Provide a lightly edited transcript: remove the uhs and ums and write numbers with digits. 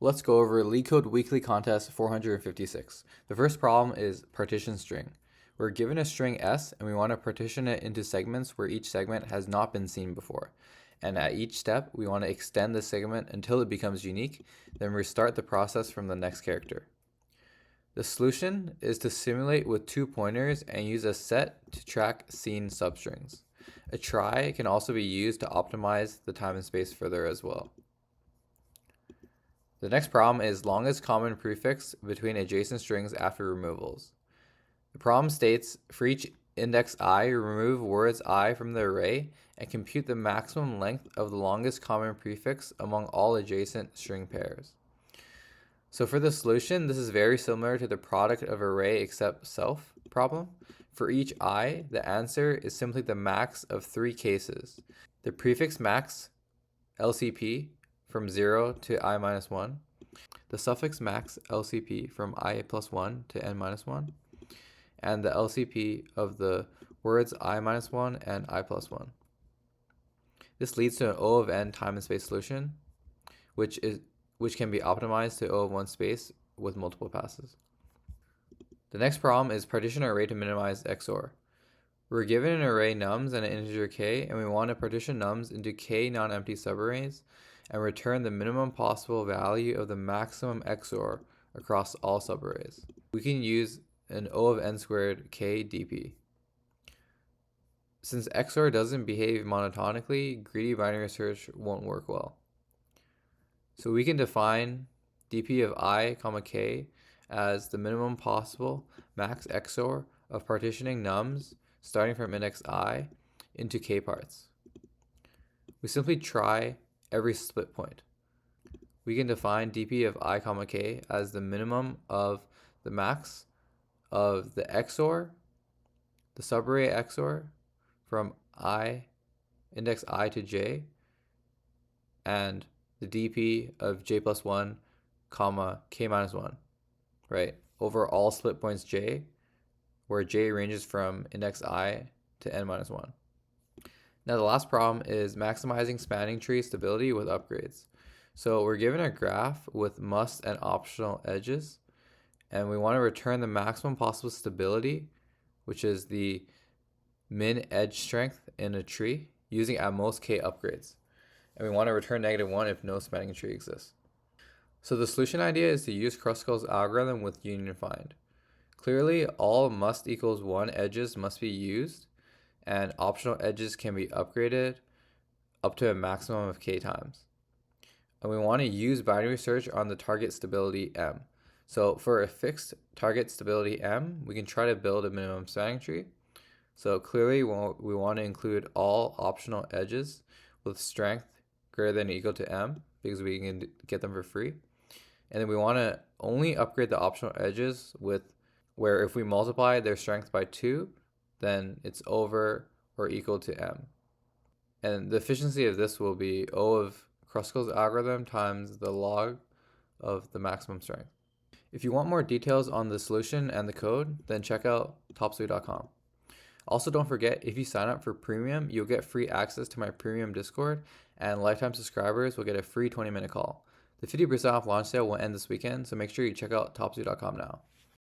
Let's go over Leetcode Weekly Contest 456. The first problem is partition string. We're given a string S and we want to partition it into segments where each segment has not been seen before. And at each step, we want to extend the segment until it becomes unique, then restart the process from the next character. The solution is to simulate with 2 pointers and use a set to track seen substrings. A try can also be used to optimize the time and space further as well. The next problem is longest common prefix between adjacent strings after removals. The problem states, for each index I, remove words I from the array and compute the maximum length of the longest common prefix among all adjacent string pairs. So for the solution, this is very similar to the product of array except self problem. For each I, the answer is simply the max of 3 cases. The prefix max, LCP, from 0 to I minus 1, the suffix max LCP from I plus 1 to n minus 1, and the LCP of the words I minus 1 and I plus 1. This leads to an O of n time and space solution, which can be optimized to O of 1 space with multiple passes. The next problem is partition array to minimize XOR. We're given an array nums and an integer k, and we want to partition nums into k non-empty subarrays and return the minimum possible value of the maximum XOR across all subarrays. We can use an O of n squared k dp. Since XOR doesn't behave monotonically, greedy binary search won't work well. So we can define dp of I, k as the minimum possible max XOR of partitioning nums starting from index I into k parts. We simply try every split point. We can define dp of I, k as the minimum of the max of the XOR, the subarray XOR from I, index I to j, and the dp of j plus 1, comma, k minus 1, right, over all split points j, where j ranges from index I to n minus 1. Now the last problem is maximizing spanning tree stability with upgrades. So we're given a graph with must and optional edges, and we want to return the maximum possible stability, which is the min edge strength in a tree, using at most k upgrades. And we want to return -1 if no spanning tree exists. So the solution idea is to use Kruskal's algorithm with union find. Clearly, all must equals 1 edges must be used, and optional edges can be upgraded up to a maximum of k times. And we want to use binary search on the target stability m. So for a fixed target stability m, we can try to build a minimum spanning tree. So clearly we want to include all optional edges with strength greater than or equal to m, because we can get them for free. And then we want to only upgrade the optional edges with where if we multiply their strength by 2, then it's over or equal to m. And the efficiency of this will be O of Kruskal's algorithm times the log of the maximum strength. If you want more details on the solution and the code, then check out topsui.com. Also, don't forget, if you sign up for premium, you'll get free access to my premium Discord, and lifetime subscribers will get a free 20-minute call. The 50% off launch sale will end this weekend, so make sure you check out topsui.com now.